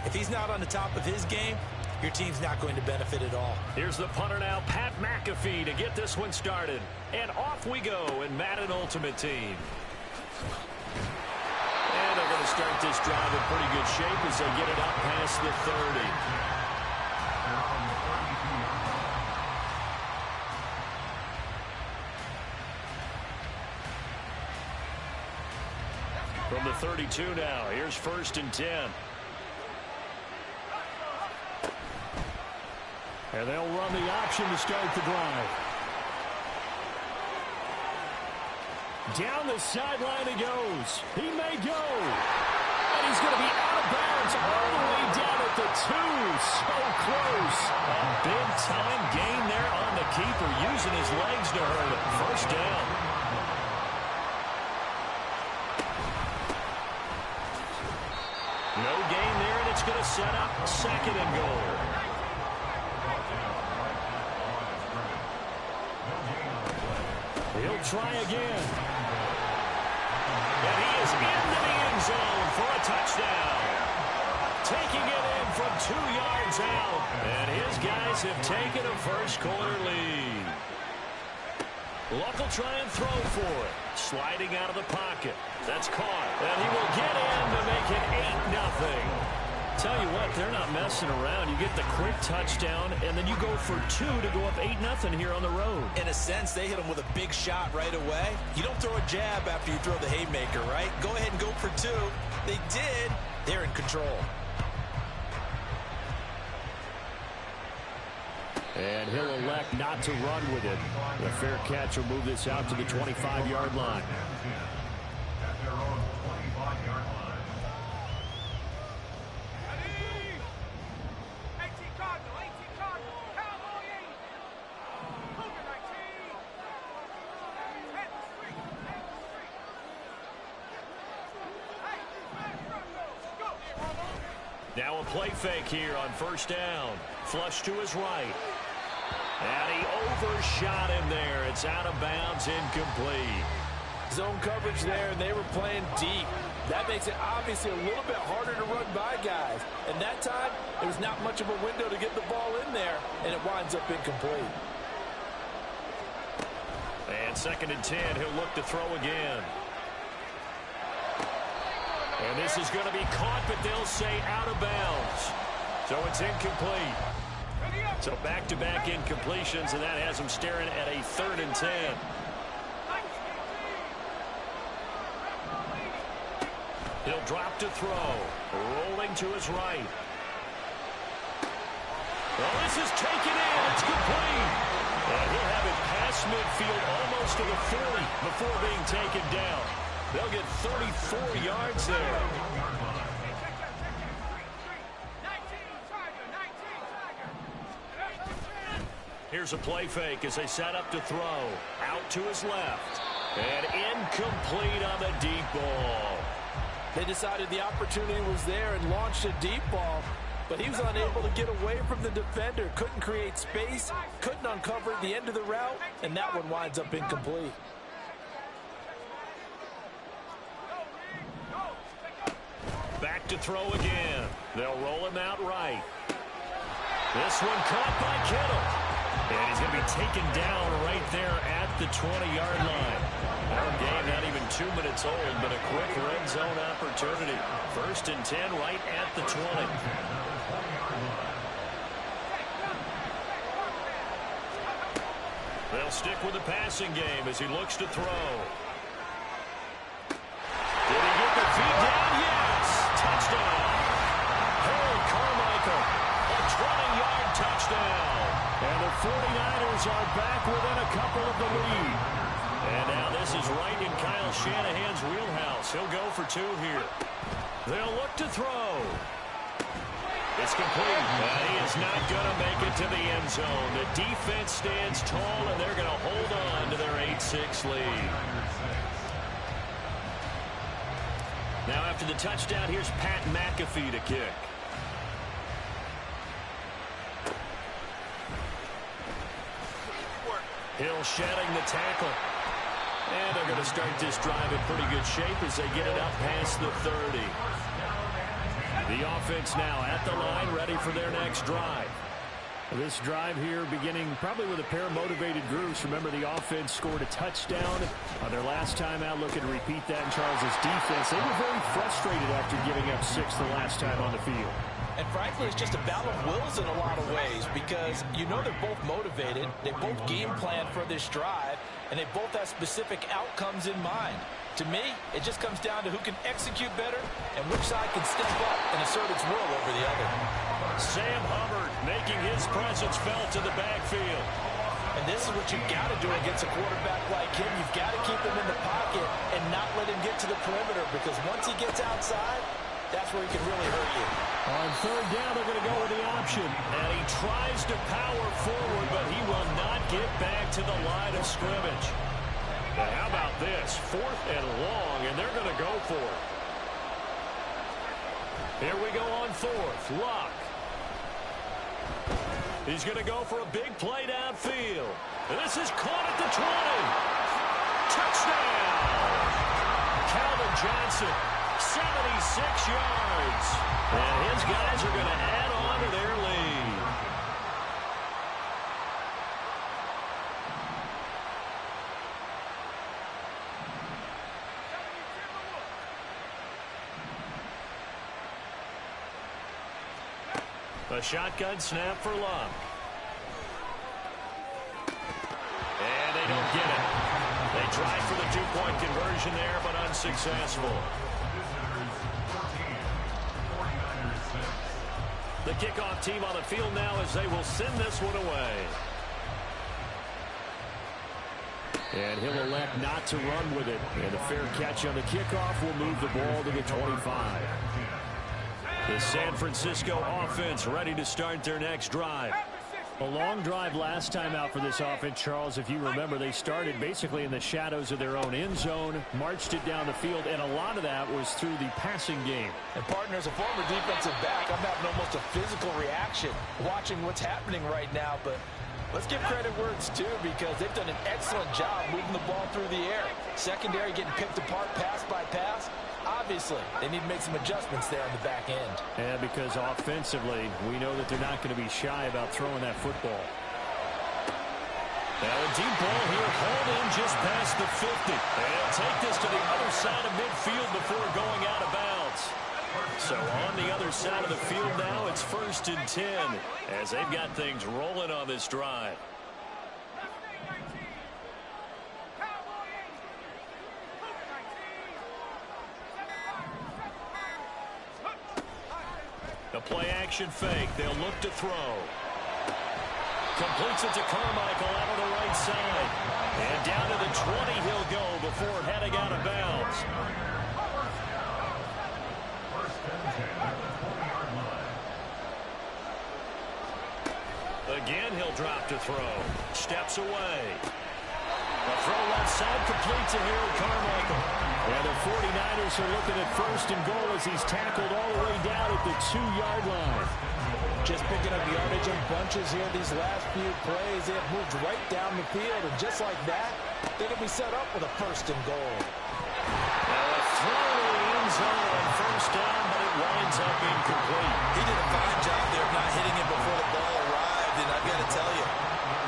If he's not on the top of his game, your team's not going to benefit at all. Here's the punter now, Pat McAfee, to get this one started. And off we go in Madden Ultimate Team. And they're going to start this drive in pretty good shape as they get it up past the 30. From the 32 now, here's 1st and 10. And they'll run the option to start the drive. Down the sideline he goes. He may go. And he's going to be out of bounds all the way down at the 2. So close. A big-time gain there on the keeper, using his legs to hurt it. 1st down. No gain there, and it's going to set up 2nd and goal. He'll try again. And he is into the end zone for a touchdown. Taking it in from 2 yards out. And his guys have taken a first-quarter lead. Luck will try and throw for it. Sliding out of the pocket. That's caught. And he will get in to make it 8-0. Tell you what, they're not messing around. You get the quick touchdown, and then you go for 2 to go up 8-0 here on the road. In a sense, they hit him with a big shot right away. You don't throw a jab after you throw the haymaker, right? Go ahead and go for 2. They did. They're in control. And he'll elect not to run with it. The fair catch will move this out to the 25-yard line. Now a play fake here on 1st down. Flush to his right. And he overshot him there. It's out of bounds, incomplete. Zone coverage there, and they were playing deep. That makes it obviously a little bit harder to run by guys. And that time, there was not much of a window to get the ball in there, and it winds up incomplete. And 2nd and 10, he'll look to throw again. And this is going to be caught, but they'll say out of bounds. So it's incomplete. So back-to-back incompletions, and that has him staring at a 3rd and 10. He'll drop to throw. Rolling to his right. Well, this is taken in. It's complete. And he'll have it past midfield almost to the 40 before being taken down. They'll get 34 yards there. Here's a play fake as they set up to throw. Out to his left. And incomplete on the deep ball. They decided the opportunity was there and launched a deep ball, but he was unable to get away from the defender. Couldn't create space, couldn't uncover the end of the route, and that one winds up incomplete. Back to throw again. They'll roll him out right. This one caught by Kittle. And he's going to be taken down right there at the 20-yard line. Our game not even 2 minutes old, but a quick red zone opportunity. 1st and 10 right at the 20. They'll stick with the passing game as he looks to throw. Did he get the feet down? Yes! Touchdown! Harold Carmichael, a 20-yard touchdown. And the 49ers are back within a couple of the lead. And now this is right in Kyle Shanahan's wheelhouse. He'll go for 2 here. They'll look to throw. It's complete. He is not going to make it to the end zone. The defense stands tall, and they're going to hold on to their 8-6 lead. Now after the touchdown, here's Pat McAfee to kick. Hill shedding the tackle. And they're going to start this drive in pretty good shape as they get it up past the 30. The offense now at the line, ready for their next drive. This drive here beginning probably with a pair of motivated groups. Remember, the offense scored a touchdown on their last time out. Looking to repeat that in Charles' defense. They were very frustrated after giving up 6 the last time on the field. And frankly, it's just a battle of wills in a lot of ways because you know they're both motivated. They both game plan for this drive, and they both have specific outcomes in mind. To me, it just comes down to who can execute better and which side can step up and assert its will over the other. Sam Hubbard making his presence felt in the backfield. And this is what you've got to do against a quarterback like him. You've got to keep him in the pocket and not let him get to the perimeter because once he gets outside, that's where he can really hurt you. On third down, they're going to go with the option. And he tries to power forward, but he will not get back to the line of scrimmage. But how about this? 4th and long, and they're going to go for it. Here we go on 4th. Luck. He's going to go for a big play downfield. And this is caught at the 20. Touchdown! Calvin Johnson, 76 yards. And his guys are going to add on to their lead. A shotgun snap for Luck. And they don't get it. They tried for the 2-point conversion there, but unsuccessful. The kickoff team on the field now as they will send this one away. And he'll elect not to run with it. And a fair catch on the kickoff will move the ball to the 25. The San Francisco offense ready to start their next drive. A long drive last time out for this offense, Charles. If you remember, they started basically in the shadows of their own end zone, marched it down the field, and a lot of that was through the passing game. And partner, as a former defensive back, I'm having almost a physical reaction watching what's happening right now. But let's give credit where it's due because they've done an excellent job moving the ball through the air. Secondary getting picked apart pass by pass. Obviously, they need to make some adjustments there on the back end. And because offensively, we know that they're not going to be shy about throwing that football. Now a deep ball here, hauled in just past the 50. And take this to the other side of midfield before going out of bounds. So on the other side of the field now, it's 1st and 10 as they've got things rolling on this drive. A play-action fake. They'll look to throw. Completes it to Carmichael out of the right side. And down to the 20 he'll go before heading out of bounds. Again, he'll drop to throw. Steps away. A throw left side complete to Harold Carmichael. And the 49ers are looking at 1st and goal as he's tackled all the way down at the 2-yard line. Just picking up yardage in bunches here these last few plays. They have moved right down the field, and just like that, they're going to be set up with a 1st and goal. Now a throw to the end zone on 1st down, but it winds up incomplete. He did a fine job there of not hitting it before the ball arrived, and I've got to tell you,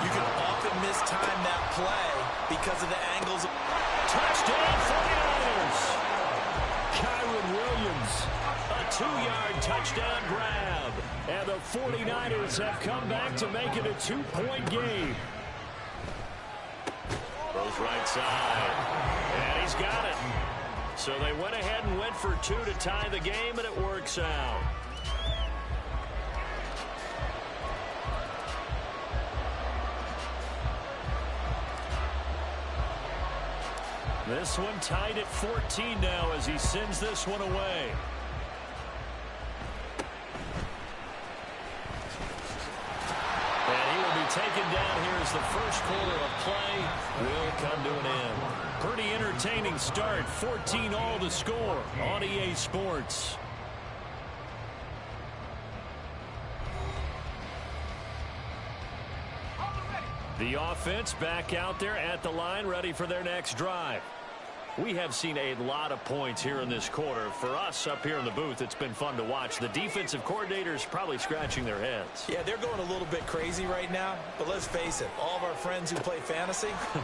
you can often mistime that play because of the angles. Touchdown 49ers! Kyron Williams, a 2-yard touchdown grab. And the 49ers have come back to make it a 2-point game. Goes right side. And he's got it. So they went ahead and went for 2 to tie the game, and it works out. This one tied at 14 now as he sends this one away. And he will be taken down here as the first quarter of play will come to an end. Pretty entertaining start. 14 all to score on EA Sports. The offense back out there at the line, ready for their next drive. We have seen a lot of points here in this quarter. For us up here in the booth, it's been fun to watch. The defensive coordinators probably scratching their heads. Yeah, they're going a little bit crazy right now. But let's face it, all of our friends who play fantasy. And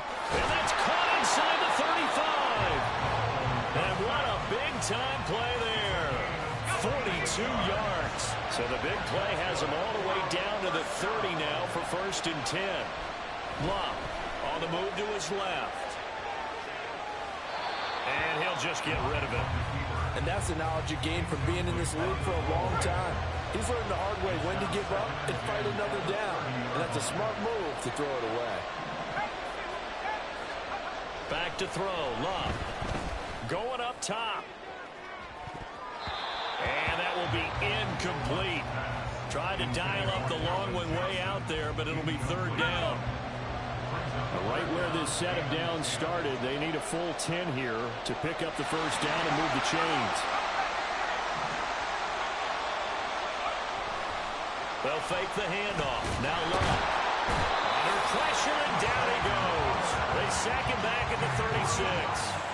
that's caught inside the 35. And what a big-time play there. 42 yards. So the big play has him all the way down to the 30 now for 1st and 10. Love on the move to his left. And he'll just get rid of it. And that's the knowledge you gain from being in this league for a long time. He's learned the hard way when to give up and fight another down. And that's a smart move to throw it away. Back to throw. Love going up top. And that will be incomplete. Tried to dial up the long one way out there, but it'll be 3rd down. Right where this set of downs started, they need a full 10 here to pick up the 1st down and move the chains. They'll fake the handoff. Now Love. Under pressure, and down he goes. They sack him back at the 36.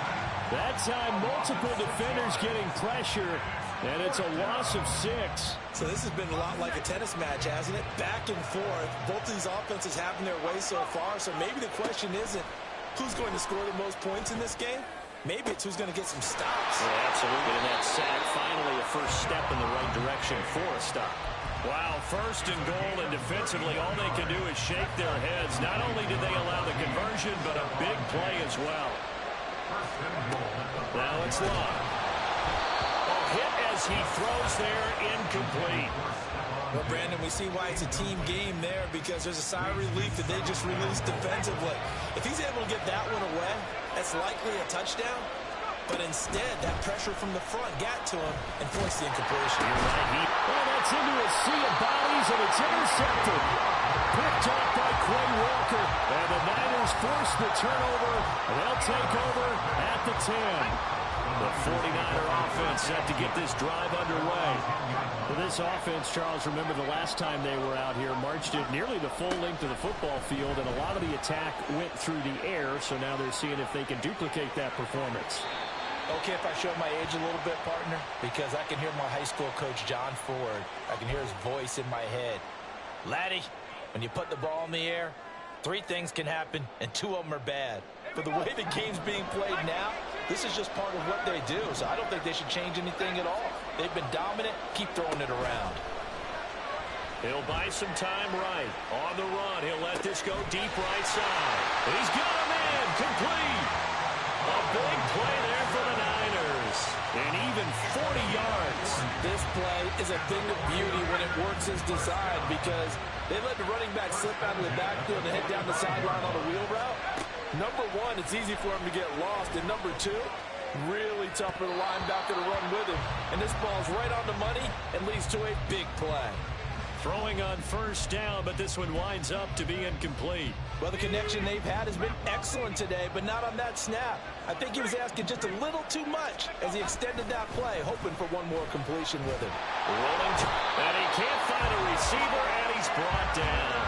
That time, multiple defenders getting pressure, and it's a loss of 6. So this has been a lot like a tennis match, hasn't it? Back and forth. Both of these offenses having their way so far. So maybe the question isn't who's going to score the most points in this game. Maybe it's who's going to get some stops. Yeah, absolutely. And that sack, finally a first step in the right direction for a stop. Wow, 1st and goal, and defensively all they can do is shake their heads. Not only did they allow the conversion, but a big play as well. Now it's Love. Hit as he throws there, incomplete. Well, Brandon, we see why it's a team game there, because there's a sigh of relief that they just released defensively. If he's able to get that one away, that's likely a touchdown. But instead, that pressure from the front got to him and forced the incompletion. You're right. Well, that's into a sea of bodies, and it's intercepted. Picked off by Quay Walker. And the Niners force the turnover, and they'll take over at the 10. The 49er offense set to get this drive underway. For this offense, Charles, remember the last time they were out here, marched it nearly the full length of the football field, and a lot of the attack went through the air, so now they're seeing if they can duplicate that performance. Okay, if I show my age a little bit, partner, because I can hear my high school coach, John Ford. I can hear his voice in my head. Laddie, when you put the ball in the air, 3 things can happen, and 2 of them are bad. But the way the game's being played now, this is just part of what they do, so I don't think they should change anything at all. They've been dominant. Keep throwing it around. He'll buy some time right. On the run, he'll let this go deep right side. He's got him in. Complete. A big play there for the Niners. And even 40 yards. This play is a thing of beauty when it works as designed, because they let the running back slip out of the backfield and head down the sideline on a wheel route. Number 1, it's easy for him to get lost. And number 2, really tough for the linebacker to run with him. And this ball's right on the money and leads to a big play. Throwing on 1st down, but this one winds up to be incomplete. Well, the connection they've had has been excellent today, but not on that snap. I think he was asking just a little too much as he extended that play, hoping for one more completion with it. Rolling, and he can't find a receiver, and he's brought down.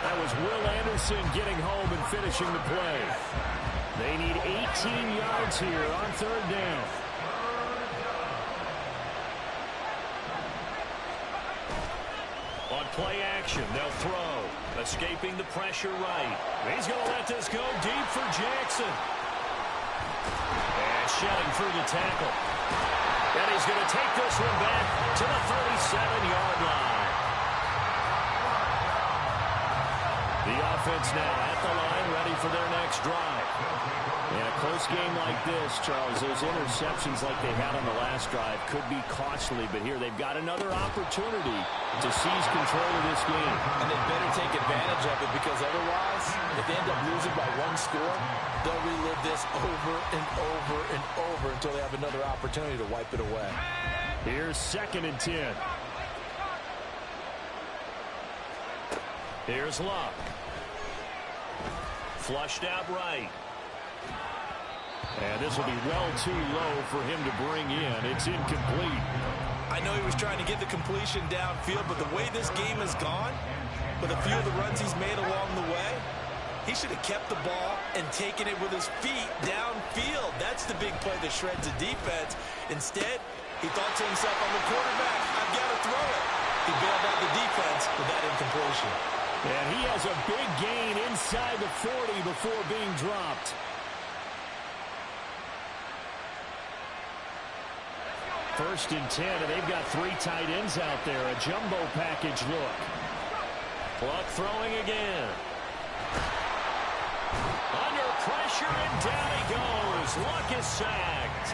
That was Will Anderson getting home and finishing the play. They need 18 yards here on 3rd down. On play action, they'll throw. Escaping the pressure right. He's going to let this go deep for Jackson. And shedding through the tackle. And he's going to take this one back to the 37-yard line. The offense now at the line, ready for their next drive. In a close game like this, Charles, those interceptions like they had on the last drive could be costly, but here they've got another opportunity to seize control of this game. And they better take advantage of it, because otherwise, if they end up losing by 1 score, they'll relive this over and over and over until they have another opportunity to wipe it away. Here's 2nd and 10. Here's Love. Flushed out right. And this will be well too low for him to bring in. It's incomplete. I know he was trying to get the completion downfield, but the way this game has gone, with a few of the runs he's made along the way, He should have kept the ball and taken it with his feet downfield. That's the big play that shreds the defense. Instead, he thought to himself, I'm the quarterback, I've got to throw it. He bailed out the defense with that incompletion. And he has a big gain inside the 40 before being dropped. First and 10, and they've got 3 tight ends out there. A jumbo package look. Clock throwing again. Under pressure, and down he goes. Luck is sacked.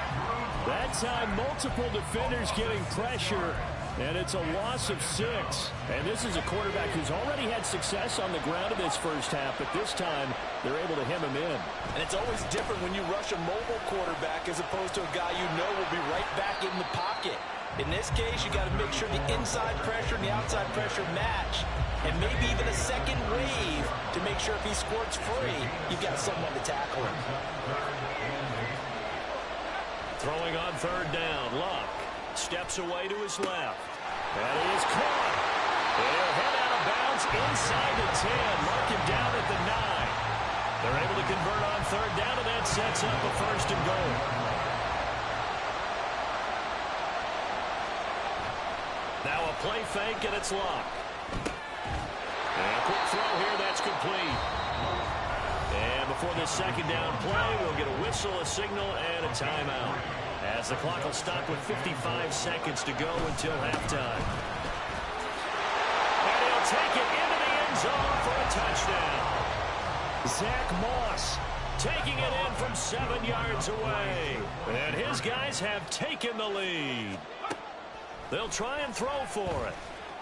That time, multiple defenders getting pressure, and it's a loss of 6. And this is a quarterback who's already had success on the ground in this first half, but this time they're able to hem him in. And it's always different when you rush a mobile quarterback as opposed to a guy you know will be right back in the pocket. In this case, you got to make sure the inside pressure and the outside pressure match, and maybe even a second wave to make sure if he squirts free, you've got someone to tackle him. Throwing on third down, Luck steps away to his left. And he is caught. He'll head out of bounds inside the 10. Mark him down at the 9. They're able to convert on third down, and that sets up a first and goal. Now a play fake, and it's Luck. And a quick throw here, that's complete. And before this second down play, we'll get a whistle, a signal, and a timeout, as the clock will stop with 55 seconds to go until halftime. And he'll take it into the end zone for a touchdown. Zach Moss taking it in from 7 yards away. And his guys have taken the lead. They'll try and throw for it.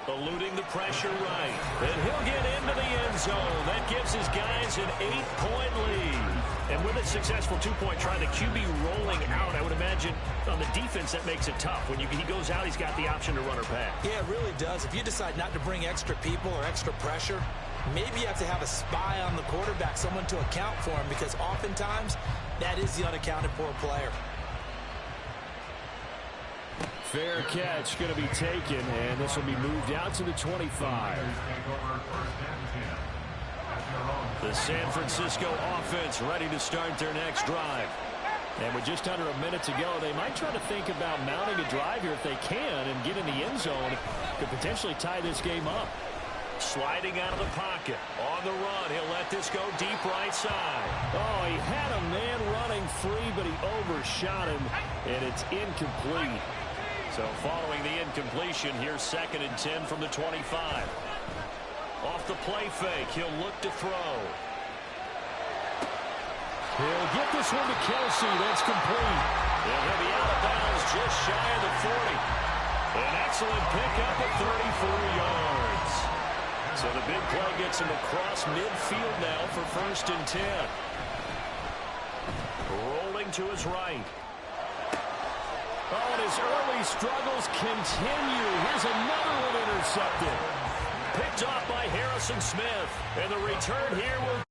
Eluding the pressure right. And he'll get into the end zone. That gives his guys an 8-point lead. And with a successful 2-point try, the QB rolling out, I would imagine on the defense that makes it tough. When he goes out, he's got the option to run or pass. Yeah, it really does. If you decide not to bring extra people or extra pressure, maybe you have to have a spy on the quarterback, someone to account for him, because oftentimes that is the unaccounted for player. Fair catch going to be taken, and this will be moved out to the 25. The San Francisco offense ready to start their next drive. And with just under a minute to go, they might try to think about mounting a drive here if they can and get in the end zone. Could potentially tie this game up. Sliding out of the pocket. On the run, he'll let this go deep right side. Oh, he had a man running free, but he overshot him, and it's incomplete. So following the incompletion, here's 2nd and 10 from the 25. Off the play fake, he'll look to throw. He'll get this one to Kelsey. That's complete. And he'll be out of bounds just shy of the 40. An excellent pickup at 34 yards. So the big play gets him across midfield now for 1st and 10. Rolling to his right. Oh, and his early struggles continue. Here's another one intercepted. Picked off by Harrison Smith. And the return here will